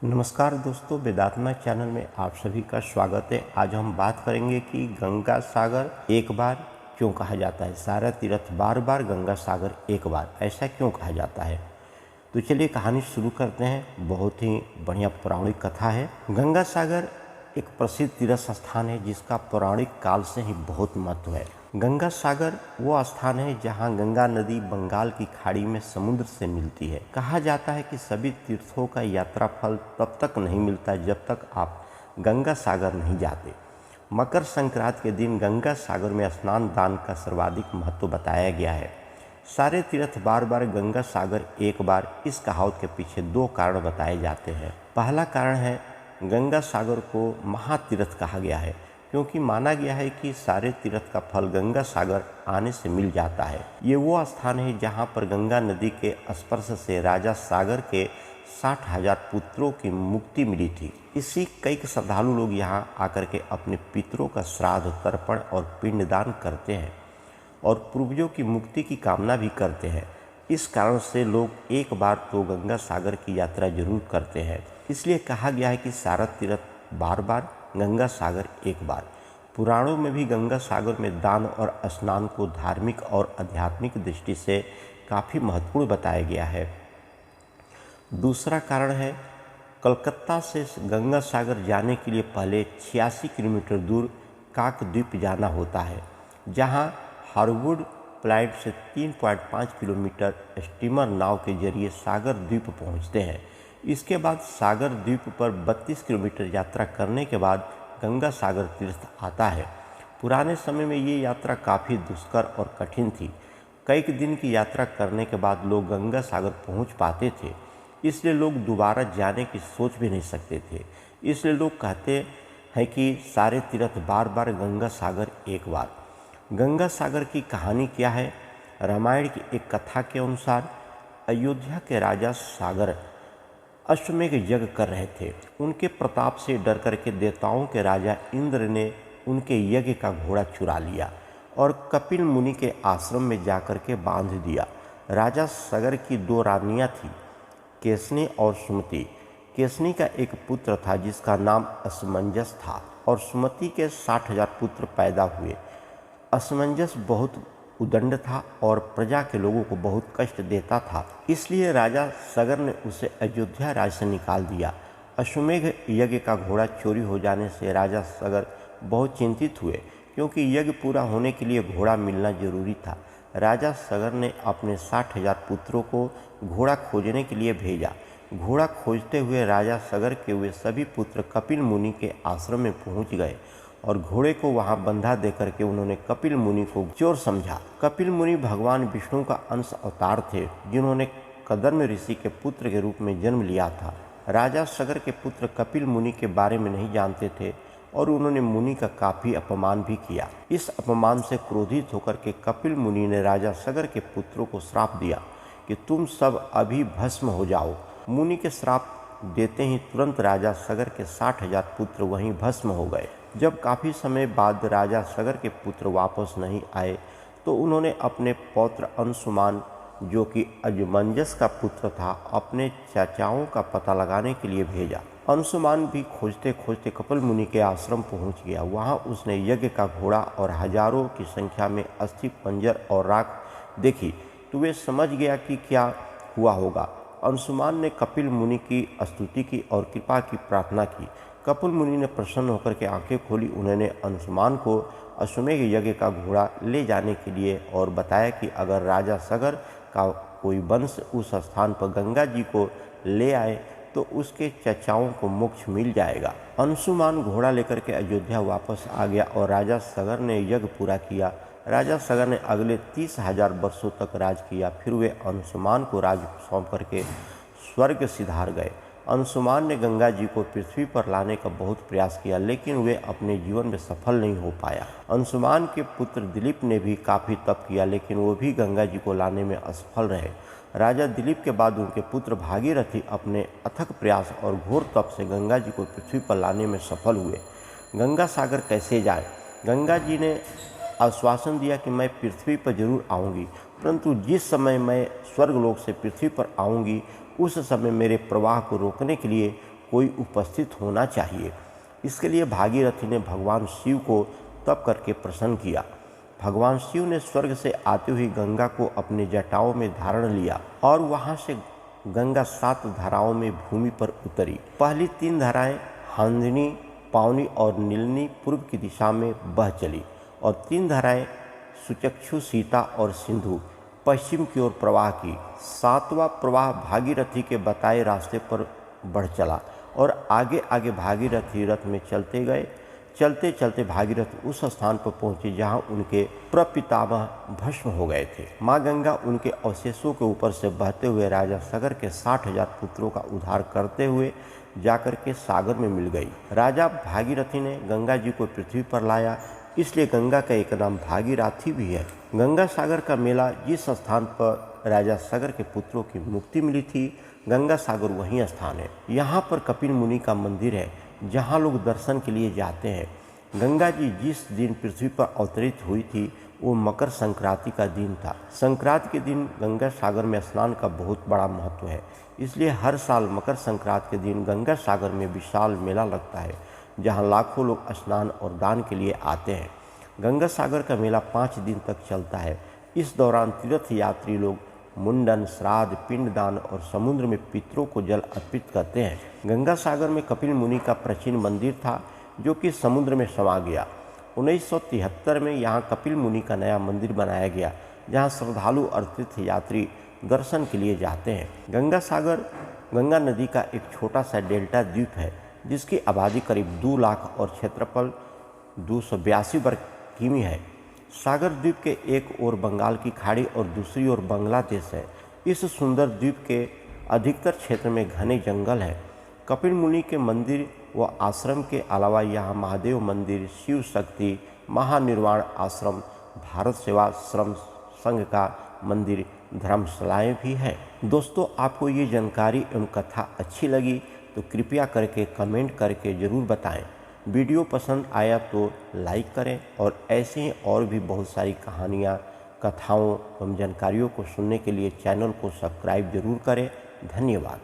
नमस्कार दोस्तों, वेदात्मा चैनल में आप सभी का स्वागत है। आज हम बात करेंगे कि गंगा सागर एक बार क्यों कहा जाता है। सारा तीर्थ बार बार, गंगा सागर एक बार, ऐसा क्यों कहा जाता है। तो चलिए कहानी शुरू करते हैं। बहुत ही बढ़िया पौराणिक कथा है। गंगा सागर एक प्रसिद्ध तीर्थ स्थान है जिसका पौराणिक काल से ही बहुत महत्व है। गंगा सागर वो स्थान है जहाँ गंगा नदी बंगाल की खाड़ी में समुद्र से मिलती है। कहा जाता है कि सभी तीर्थों का यात्रा फल तब तक नहीं मिलता जब तक आप गंगा सागर नहीं जाते। मकर संक्रांति के दिन गंगा सागर में स्नान दान का सर्वाधिक महत्व बताया गया है। सारे तीर्थ बार बार, गंगा सागर एक बार, इस कहावत के पीछे दो कारण बताए जाते हैं। पहला कारण है, गंगा सागर को महातीर्थ कहा गया है क्योंकि माना गया है कि सारे तीर्थ का फल गंगा सागर आने से मिल जाता है। ये वो स्थान है जहाँ पर गंगा नदी के स्पर्श से राजा सागर के 60,000 पुत्रों की मुक्ति मिली थी। इसी कई श्रद्धालु लोग यहाँ आकर के अपने पितरों का श्राद्ध, तर्पण और पिंडदान करते हैं और पूर्वजों की मुक्ति की कामना भी करते हैं। इस कारण से लोग एक बार तो गंगा सागर की यात्रा जरूर करते हैं। इसलिए कहा गया है कि सारा तीर्थ बार बार, गंगा सागर एक बार। पुराणों में भी गंगा सागर में दान और स्नान को धार्मिक और आध्यात्मिक दृष्टि से काफ़ी महत्वपूर्ण बताया गया है। दूसरा कारण है, कलकत्ता से गंगा सागर जाने के लिए पहले 86 किलोमीटर दूर काकद्वीप जाना होता है, जहां हार्वर्ड प्लाइट से 3.5 किलोमीटर स्टीमर नाव के जरिए सागर द्वीप पहुंचते हैं। इसके बाद सागर द्वीप पर 32 किलोमीटर यात्रा करने के बाद गंगा सागर तीर्थ आता है। पुराने समय में ये यात्रा काफ़ी दुष्कर और कठिन थी। कई दिन की यात्रा करने के बाद लोग गंगा सागर पहुंच पाते थे, इसलिए लोग दोबारा जाने की सोच भी नहीं सकते थे। इसलिए लोग कहते हैं कि सारे तीर्थ बार बार, गंगा सागर एक बार। गंगा सागर की कहानी क्या है। रामायण की एक कथा के अनुसार अयोध्या के राजा सागर अश्वमेघ यज्ञ कर रहे थे। उनके प्रताप से डर करके देवताओं के राजा इंद्र ने उनके यज्ञ का घोड़ा चुरा लिया और कपिल मुनि के आश्रम में जाकर के बांध दिया। राजा सागर की दो रानियां थीं, केसनी और सुमति। केसनी का एक पुत्र था जिसका नाम असमंजस था और सुमति के 60,000 पुत्र पैदा हुए। असमंजस बहुत उदंड था और प्रजा के लोगों को बहुत कष्ट देता था, इसलिए राजा सागर ने उसे अयोध्या राज्य से निकाल दिया। अश्वमेघ यज्ञ का घोड़ा चोरी हो जाने से राजा सागर बहुत चिंतित हुए क्योंकि यज्ञ पूरा होने के लिए घोड़ा मिलना जरूरी था। राजा सागर ने अपने 60,000 पुत्रों को घोड़ा खोजने के लिए भेजा। घोड़ा खोजते हुए राजा सागर के वे सभी पुत्र कपिल मुनि के आश्रम में पहुंच गए और घोड़े को वहां बंधा देकर के उन्होंने कपिल मुनि को चोर समझा। कपिल मुनि भगवान विष्णु का अंश अवतार थे जिन्होंने कदम्ब ऋषि के पुत्र के रूप में जन्म लिया था। राजा सागर के पुत्र कपिल मुनि के बारे में नहीं जानते थे और उन्होंने मुनि का काफ़ी अपमान भी किया। इस अपमान से क्रोधित होकर के कपिल मुनि ने राजा सागर के पुत्रों को श्राप दिया कि तुम सब अभी भस्म हो जाओ। मुनि के श्राप देते ही तुरंत राजा सागर के 60,000 पुत्र वहीं भस्म हो गए। जब काफ़ी समय बाद राजा सागर के पुत्र वापस नहीं आए तो उन्होंने अपने पौत्र अंशुमान, जो कि अजमंजस का पुत्र था, अपने चाचाओं का पता लगाने के लिए भेजा। अंशुमान भी खोजते खोजते कपिल मुनि के आश्रम पहुंच गया। वहां उसने यज्ञ का घोड़ा और हजारों की संख्या में अस्थि पंजर और राख देखी तो वे समझ गया कि क्या हुआ होगा। अंशुमान ने कपिल मुनि की स्तुति की और कृपा की प्रार्थना की। कपिल मुनि ने प्रसन्न होकर के आंखें खोली। उन्होंने अंशुमान को अश्वमेघ यज्ञ का घोड़ा ले जाने के लिए और बताया कि अगर राजा सागर का कोई वंश उस स्थान पर गंगा जी को ले आए तो उसके चचाओं को मोक्ष मिल जाएगा। अंशुमान घोड़ा लेकर के अयोध्या वापस आ गया और राजा सागर ने यज्ञ पूरा किया। राजा सागर ने अगले 30,000 वर्षों तक राज किया। फिर वे अंशुमान को राज सौंप करके स्वर्ग सिधार गए। अंशुमान ने गंगा जी को पृथ्वी पर लाने का बहुत प्रयास किया लेकिन वे अपने जीवन में सफल नहीं हो पाया। अंशुमान के पुत्र दिलीप ने भी काफ़ी तप किया लेकिन वो भी गंगा जी को लाने में असफल रहे। राजा दिलीप के बाद उनके पुत्र भागीरथी अपने अथक प्रयास और घोर तप से गंगा जी को पृथ्वी पर लाने में सफल हुए। गंगा सागर कैसे जाए। गंगा जी ने आश्वासन दिया कि मैं पृथ्वी पर जरूर आऊँगी, परंतु जिस समय मैं स्वर्गलोक से पृथ्वी पर आऊँगी उस समय मेरे प्रवाह को रोकने के लिए कोई उपस्थित होना चाहिए। इसके लिए भागीरथी ने भगवान शिव को तप करके प्रसन्न किया। भगवान शिव ने स्वर्ग से आती हुई गंगा को अपने जटाओं में धारण लिया और वहां से गंगा 7 धाराओं में भूमि पर उतरी। पहली 3 धाराएं हंदिनी, पावनी और नीलनी पूर्व की दिशा में बह चली और 3 धाराएं सुचक्षु, सीता और सिंधु पश्चिम की ओर प्रवाह की। 7वां प्रवाह भागीरथी के बताए रास्ते पर बढ़ चला और आगे आगे भागीरथी रथ में चलते गए। चलते चलते भागीरथ उस स्थान पर पहुंचे जहां उनके प्रपितामह भस्म हो गए थे। माँ गंगा उनके अवशेषों के ऊपर से बहते हुए राजा सगर के 60,000 पुत्रों का उद्धार करते हुए जाकर के सागर में मिल गई। राजा भागीरथी ने गंगा जी को पृथ्वी पर लाया, इसलिए गंगा का एक नाम भागीरथी भी है। गंगा सागर का मेला जिस स्थान पर राजा सगर के पुत्रों की मुक्ति मिली थी, गंगा सागर वही स्थान है। यहाँ पर कपिल मुनि का मंदिर है जहाँ लोग दर्शन के लिए जाते हैं। गंगा जी जिस दिन पृथ्वी पर अवतरित हुई थी वो मकर संक्रांति का दिन था। संक्रांति के दिन गंगा सागर में स्नान का बहुत बड़ा महत्व है, इसलिए हर साल मकर संक्रांति के दिन गंगा सागर में विशाल मेला लगता है जहाँ लाखों लोग स्नान और दान के लिए आते हैं। गंगा सागर का मेला 5 दिन तक चलता है। इस दौरान तीर्थ यात्री लोग मुंडन, श्राद्ध, पिंडदान और समुद्र में पितरों को जल अर्पित करते हैं। गंगा सागर में कपिल मुनि का प्राचीन मंदिर था जो कि समुद्र में समा गया। 1973 में यहाँ कपिल मुनि का नया मंदिर बनाया गया जहाँ श्रद्धालु और तीर्थ यात्री दर्शन के लिए जाते हैं। गंगा सागर गंगा नदी का एक छोटा सा डेल्टा द्वीप है जिसकी आबादी करीब 2 लाख और क्षेत्रफल 282 वर्ग किमी है। सागर द्वीप के एक ओर बंगाल की खाड़ी और दूसरी ओर बांग्लादेश है। इस सुंदर द्वीप के अधिकतर क्षेत्र में घने जंगल हैं। कपिल मुनि के मंदिर व आश्रम के अलावा यहाँ महादेव मंदिर, शिव शक्ति, महानिर्वाण आश्रम, भारत सेवाश्रम संघ का मंदिर, धर्मशालाएँ भी हैं। दोस्तों, आपको ये जानकारी एवं कथा अच्छी लगी तो कृपया करके कमेंट करके ज़रूर बताएं। वीडियो पसंद आया तो लाइक करें और ऐसे ही और भी बहुत सारी कहानियाँ, कथाओं एवं जानकारियों को सुनने के लिए चैनल को सब्सक्राइब जरूर करें। धन्यवाद।